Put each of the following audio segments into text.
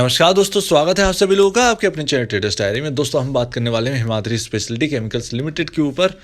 नमस्कार दोस्तों, स्वागत है आप सभी लोगों का आपके अपने चैनल ट्रेडर्स डायरी में। दोस्तों हम बात करने वाले हैं हिमाद्री स्पेशलिटी केमिकल्स लिमिटेड के ऊपर।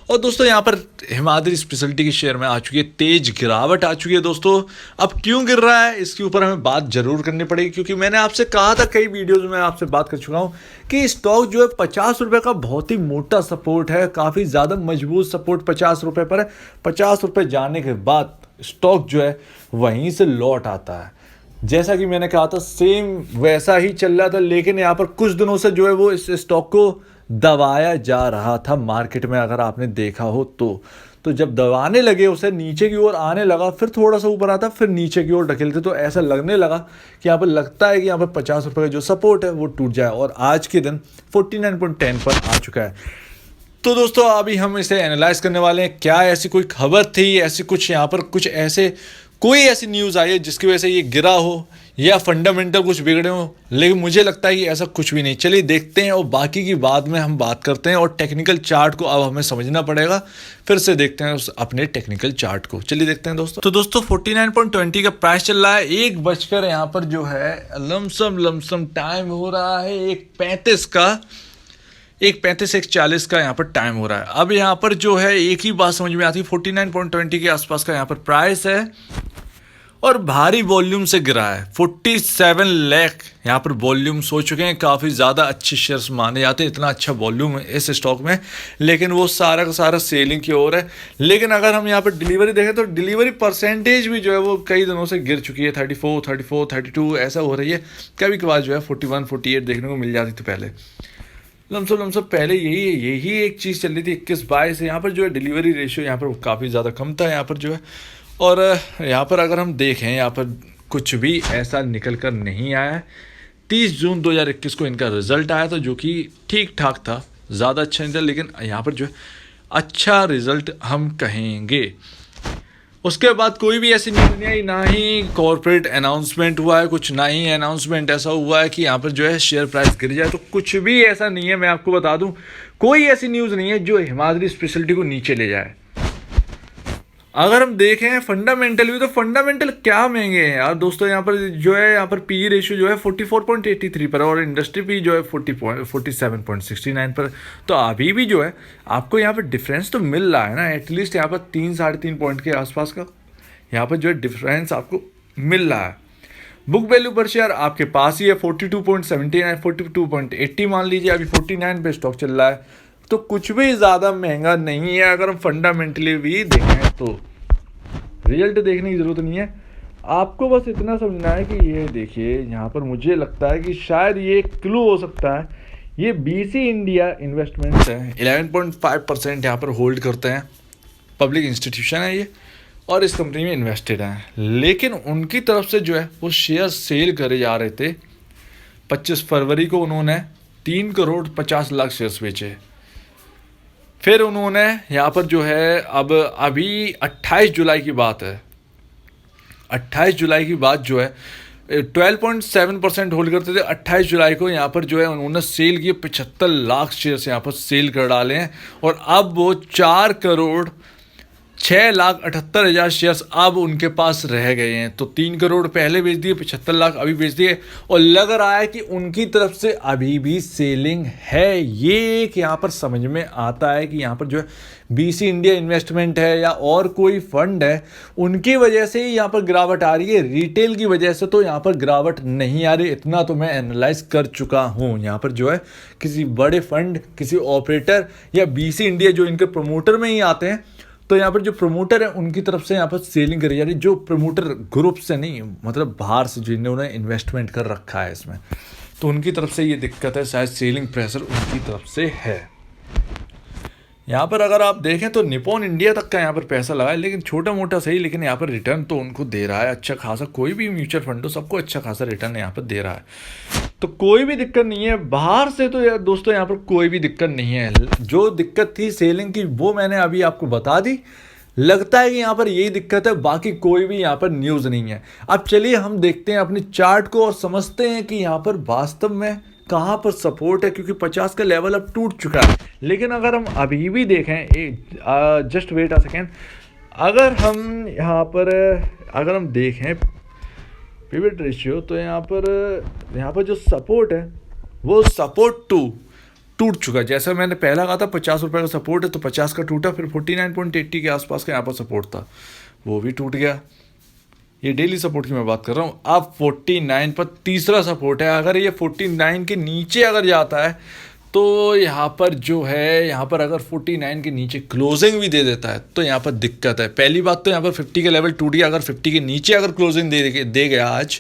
और दोस्तों यहाँ पर हिमाद्री स्पेशलिटी के शेयर में आ चुकी है तेज गिरावट आ चुकी है। दोस्तों अब क्यों गिर रहा है इसके ऊपर हमें बात जरूर करनी पड़ेगी, क्योंकि मैंने आपसे कहा था, कई वीडियोज़ में आपसे बात कर चुका हूँ कि स्टॉक जो है 50 रुपये का बहुत ही मोटा सपोर्ट है, काफ़ी ज़्यादा मजबूत सपोर्ट 50 रुपये पर है। 50 रुपये जाने के बाद स्टॉक जो है वहीं से लौट आता है। जैसा कि मैंने कहा था सेम वैसा ही चल रहा था, लेकिन यहाँ पर कुछ दिनों से जो है वो इस स्टॉक को दबाया जा रहा था मार्केट में, अगर आपने देखा हो तो जब दबाने लगे उसे नीचे की ओर आने लगा, फिर थोड़ा सा ऊपर आता, फिर नीचे की ओर ढकेलते, तो ऐसा लगने लगा कि यहाँ पर लगता है कि यहाँ पर 50 रुपये का जो सपोर्ट है वो टूट जाए, और आज के दिन 49.10 पर आ चुका है। तो दोस्तों अभी हम इसे एनालाइज करने वाले हैं। क्या ऐसी कोई खबर थी, ऐसी कुछ यहाँ पर कुछ ऐसे कोई ऐसी न्यूज़ आई है जिसकी वजह से ये गिरा हो, या फंडामेंटल कुछ बिगड़े हो? लेकिन मुझे लगता है कि ऐसा कुछ भी नहीं। चलिए देखते हैं, और बाकी की बाद में हम बात करते हैं। और टेक्निकल चार्ट को अब हमें समझना पड़ेगा, फिर से देखते हैं उस अपने टेक्निकल चार्ट को। चलिए देखते हैं दोस्तों। तो दोस्तों 49.20 का प्राइस चल रहा है। 1 बजकर यहाँ पर जो है लमसम टाइम हो रहा है 1:35 का, 1:35 1:40 का यहाँ पर टाइम हो रहा है। अब यहाँ पर जो है एक ही बात समझ में आती है, 49.20 के आसपास का यहाँ पर प्राइस है और भारी वॉल्यूम से गिरा है। 47 लाख यहाँ पर वॉल्यूम्स हो चुके हैं। काफ़ी ज़्यादा अच्छे शेयर्स माने जाते हैं, इतना अच्छा वॉल्यूम है इस स्टॉक में, लेकिन वो सारा का सारा सेलिंग की ओर है। लेकिन अगर हम यहाँ पर डिलीवरी देखें तो डिलीवरी परसेंटेज भी जो है वो कई दिनों से गिर चुकी है। 34, 32 ऐसा हो रही है। कभी कभार जो है 41, 48 देखने को मिल जाती थी पहले। लमसम पहले यही एक चीज़ चल रही थी 21-22। यहाँ पर जो है डिलीवरी रेशियो यहाँ पर काफ़ी ज़्यादा कम था यहाँ पर जो है। और यहाँ पर अगर हम देखें, यहाँ पर कुछ भी ऐसा निकल कर नहीं आया है। 30 जून 2021 को इनका रिज़ल्ट आया था, जो कि ठीक ठाक था, ज़्यादा अच्छा नहीं था, लेकिन यहाँ पर जो है अच्छा रिज़ल्ट हम कहेंगे। उसके बाद कोई भी ऐसी न्यूज़ नहीं आई, ना ही कॉर्पोरेट अनाउंसमेंट हुआ है कुछ, ना ही अनाउंसमेंट ऐसा हुआ है कि यहाँ पर जो है शेयर प्राइस गिर जाए। तो कुछ भी ऐसा नहीं है, मैं आपको बता दूं, कोई ऐसी न्यूज़ नहीं है जो हिमाद्री स्पेशलिटी को नीचे ले जाए। अगर हम देखें फंडामेंटल भी, तो फंडामेंटल क्या महंगे हैं यार दोस्तों। यहाँ पर जो है यहाँ पर पी रेशियो जो है 44.83 पर, और इंडस्ट्री पी जो है 47.69 पर। तो अभी भी जो है आपको यहाँ पर डिफरेंस तो मिल रहा है ना, एटलीस्ट यहाँ पर 3-3.5 पॉइंट के आसपास का यहाँ पर जो है डिफरेंस आपको मिल रहा है। बुक वैल्यू पर शेयर आपके पास ही है 42.79, 42.80 मान लीजिए। अभी 49 पे स्टॉक चल रहा है, तो कुछ भी ज़्यादा महंगा नहीं है। अगर हम फंडामेंटली भी देखें तो रिजल्ट देखने की ज़रूरत नहीं है, आपको बस इतना समझना है कि ये देखिए यहाँ पर मुझे लगता है कि शायद ये क्लू हो सकता है। ये बीसी इंडिया इन्वेस्टमेंट्स है, 11.5% यहाँ पर होल्ड करते हैं, पब्लिक इंस्टीट्यूशन है ये, और इस कंपनी में इन्वेस्टेड हैं। लेकिन उनकी तरफ से जो है वो शेयर सेल करे जा रहे थे। 25 फरवरी को उन्होंने 3,50,00,000 शेयर्स बेचे। फिर उन्होंने यहाँ पर जो है अब अभी 28 जुलाई की बात है, 28 जुलाई की बात जो है 12.7% होल्ड करते थे। 28 जुलाई को यहाँ पर जो है उन्होंने सेल किए 75 लाख शेयर्स यहाँ पर सेल कर डाले हैं, और अब वो 4,06,78,000 शेयर्स अब उनके पास रह गए हैं। तो 3 करोड़ पहले बेच दिए, 75 लाख अभी बेच दिए, और लग रहा है कि उनकी तरफ से अभी भी सेलिंग है। ये एक यहाँ पर समझ में आता है कि यहाँ पर जो है बीसी इंडिया इन्वेस्टमेंट है या और कोई फंड है, उनकी वजह से ही यहाँ पर गिरावट आ रही है। रिटेल की वजह से तो यहाँ पर गिरावट नहीं आ रही, इतना तो मैं एनालाइज कर चुका हूँ। यहाँ पर जो है किसी बड़े फंड, किसी ऑपरेटर या बीसी इंडिया जो इनके प्रमोटर में ही आते हैं, तो यहाँ पर जो प्रमोटर है उनकी तरफ से यहाँ पर सेलिंग करी जा रही है। जो प्रमोटर ग्रुप से नहीं, मतलब बाहर से जिन्होंने इन्वेस्टमेंट कर रखा है इसमें, तो उनकी तरफ से ये दिक्कत है, शायद सेलिंग प्रेशर उनकी तरफ से है। यहाँ पर अगर आप देखें तो निपॉन इंडिया तक का यहाँ पर पैसा लगा है, लेकिन छोटा मोटा सही, लेकिन यहाँ पर रिटर्न तो उनको दे रहा है अच्छा खासा। कोई भी म्यूचुअल फंड हो सबको अच्छा खासा रिटर्न यहाँ पर दे रहा है, तो कोई भी दिक्कत नहीं है बाहर से। तो यार दोस्तों यहाँ पर कोई भी दिक्कत नहीं है। जो दिक्कत थी सेलिंग की वो मैंने अभी आपको बता दी। लगता है कि यहाँ पर यही दिक्कत है, बाकी कोई भी यहाँ पर न्यूज़ नहीं है। अब चलिए हम देखते हैं अपने चार्ट को और समझते हैं कि यहाँ पर वास्तव में कहाँ पर सपोर्ट है, क्योंकि 50 का लेवल अब टूट चुका है। लेकिन अगर हम अभी भी देखें, जस्ट वेट अ सेकेंड, अगर हम यहाँ पर अगर हम देखें पिवट रेशियो, तो यहाँ पर जो सपोर्ट है वो सपोर्ट टूट चुका है। जैसा मैंने पहला कहा था 50 रुपये का सपोर्ट है, तो 50 का टूटा, फिर 49.80 के आसपास का यहाँ पर सपोर्ट था, वो भी टूट गया। ये डेली सपोर्ट की मैं बात कर रहा हूँ। अब 49 पर तीसरा सपोर्ट है, अगर ये 49 के नीचे अगर जाता है तो यहाँ पर जो है, यहाँ पर अगर 49 के नीचे क्लोजिंग भी दे देता है तो यहाँ पर दिक्कत है। पहली बात तो यहाँ पर 50 का लेवल टूट गया, अगर 50 के नीचे अगर क्लोजिंग दे गया आज,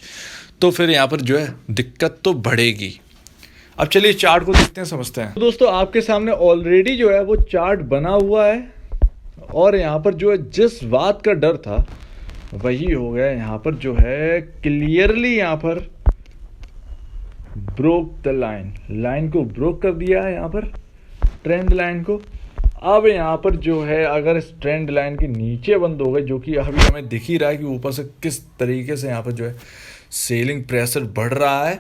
तो फिर यहाँ पर जो है दिक्कत तो बढ़ेगी। अब चलिए चार्ट को देखते हैं, समझते हैं। तो दोस्तों आपके सामने ऑलरेडी जो है वो चार्ट बना हुआ है, और यहाँ पर जो है जिस बात का डर था वही हो गया। यहाँ पर जो है क्लियरली यहाँ पर ब्रोक द लाइन को ब्रोक कर दिया है, यहाँ पर ट्रेंड लाइन को। अब यहाँ पर जो है अगर इस ट्रेंड लाइन के नीचे बंद हो गए, जो कि अभी हमें दिख ही रहा है कि ऊपर से किस तरीके से यहाँ पर जो है सेलिंग प्रेशर बढ़ रहा है,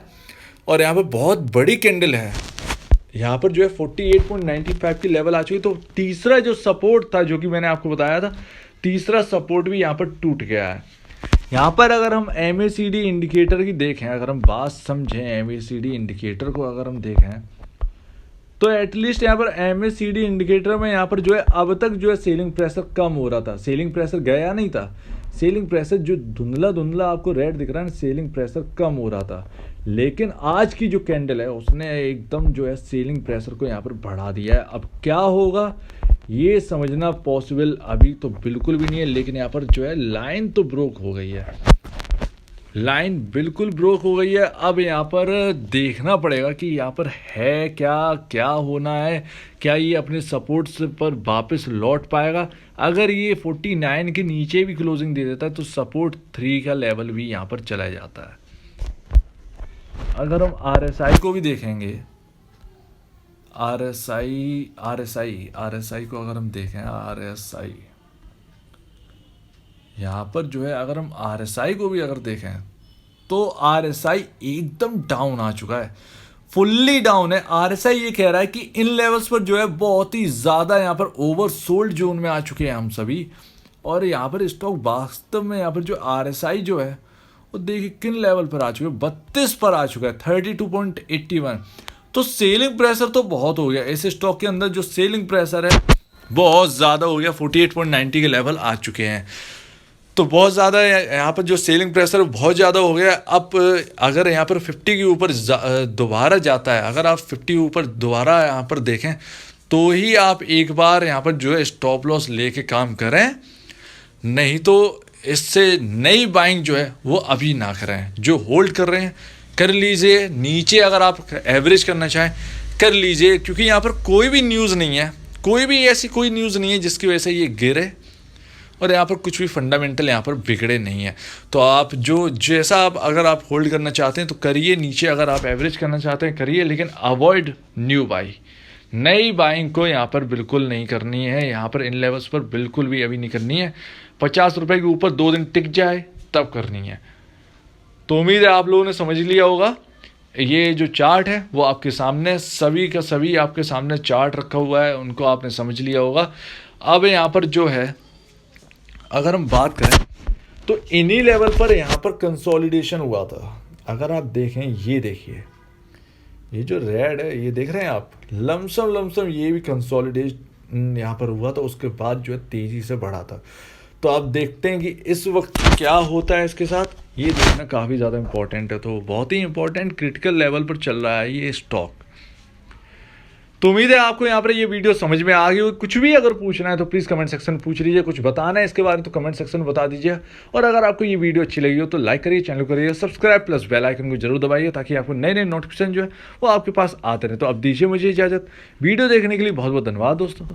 और यहाँ पर बहुत बड़ी कैंडल है। यहाँ पर जो है 48.95 की लेवल आ चुकी, तो तीसरा जो सपोर्ट था जो कि मैंने आपको बताया था, तीसरा सपोर्ट भी यहाँ पर टूट गया है। यहाँ पर अगर हम MACD इंडिकेटर की देखें, अगर हम बात समझें MACD इंडिकेटर को अगर हम देखें, तो एटलीस्ट यहाँ पर MACD इंडिकेटर में यहाँ पर जो है अब तक जो है सेलिंग प्रेशर कम हो रहा था। सेलिंग प्रेशर गया नहीं था, सेलिंग प्रेशर जो धुंधला आपको रेड दिख रहा है, सेलिंग प्रेशर कम हो रहा था। लेकिन आज की जो कैंडल है उसने एकदम जो है सेलिंग प्रेशर को यहाँ पर बढ़ा दिया है। अब क्या होगा ये समझना पॉसिबल अभी तो बिल्कुल भी नहीं है, लेकिन यहाँ पर जो है लाइन तो ब्रोक हो गई है, लाइन बिल्कुल ब्रोक हो गई है। अब यहाँ पर देखना पड़ेगा कि यहाँ पर है क्या होना है, क्या ये अपने सपोर्ट्स पर वापस लौट पाएगा। अगर ये 49 के नीचे भी क्लोजिंग दे देता है तो सपोर्ट 3 का लेवल भी यहाँ पर चला जाता है। अगर हम RSI को भी देखेंगे, RSI को अगर हम देखें, RSI यहाँ पर जो है अगर हम RSI को भी अगर देखें तो RSI एकदम डाउन आ चुका है, फुल्ली डाउन है। RSI ये कह रहा है कि इन लेवल्स पर जो है बहुत ही ज़्यादा यहाँ पर ओवरसोल्ड जोन में आ चुके हैं हम सभी, और यहाँ पर स्टॉक वास्तव में यहाँ पर जो RSI जो है वो देखिए किन लेवल पर आ चुके हैं, 32 पर आ चुका है, 32.81। तो सेलिंग प्रेशर तो बहुत हो गया इस स्टॉक के अंदर, जो सेलिंग प्रेशर है बहुत ज़्यादा हो गया, 48.90 के लेवल आ चुके हैं। तो बहुत ज़्यादा यहाँ पर जो सेलिंग प्रेशर बहुत ज़्यादा हो गया। अब अगर यहाँ पर 50 के ऊपर दोबारा जाता है, अगर आप 50 के ऊपर दोबारा यहाँ पर देखें तो ही आप एक बार यहाँ पर जो है स्टॉप लॉस लेके काम करें, नहीं तो इससे नई बाइंग जो है वो अभी ना करें। जो होल्ड कर रहे हैं कर लीजिए, नीचे अगर आप एवरेज करना चाहें कर लीजिए, क्योंकि यहाँ पर कोई भी न्यूज़ नहीं है, कोई भी ऐसी कोई न्यूज़ नहीं है जिसकी वजह से ये गिरे, और यहाँ पर कुछ भी फंडामेंटल यहाँ पर बिगड़े नहीं है। तो आप जो जैसा आप अगर आप होल्ड करना चाहते हैं तो करिए, नीचे अगर आप एवरेज करना चाहते हैं करिए, लेकिन अवॉइड न्यू बाई, नई बाइंग को यहाँ पर बिल्कुल नहीं करनी है। यहाँ पर इन लेवल्स पर बिल्कुल भी अभी नहीं करनी है। 50 रुपये के ऊपर 2 दिन टिक जाए तब करनी है। तो उम्मीद है आप लोगों ने समझ लिया होगा। ये जो चार्ट है वो आपके सामने, सभी का सभी आपके सामने चार्ट रखा हुआ है, उनको आपने समझ लिया होगा। अब यहाँ पर जो है अगर हम बात करें तो इन्हीं लेवल पर यहाँ पर कंसोलिडेशन हुआ था। अगर आप देखें, ये देखिए, ये जो रेड है ये देख रहे हैं आप, लमसम ये भी कंसोलिडेशन यहाँ पर हुआ था, उसके बाद जो है तेज़ी से बढ़ा था। तो आप देखते हैं कि इस वक्त क्या होता है इसके साथ, ये देखना काफ़ी ज़्यादा इंपॉर्टेंट है। तो बहुत ही इंपॉर्टेंट क्रिटिकल लेवल पर चल रहा है ये स्टॉक। तो उम्मीद है आपको यहाँ पर ये वीडियो समझ में आ गई हो। कुछ भी अगर पूछना है तो प्लीज़ कमेंट सेक्शन में पूछ लीजिए, कुछ बताना है इसके बारे में तो कमेंट सेक्शन में बता दीजिए। और अगर आपको ये वीडियो अच्छी लगी हो तो लाइक करिए, चैनल करिए सब्सक्राइब, प्लस बेल आइकन को जरूर दबाइए ताकि आपको नए नए नोटिफिकेशन जो है वो आपके पास आते रहे। तो अब दीजिए मुझे इजाज़त। वीडियो देखने के लिए बहुत बहुत धन्यवाद दोस्तों।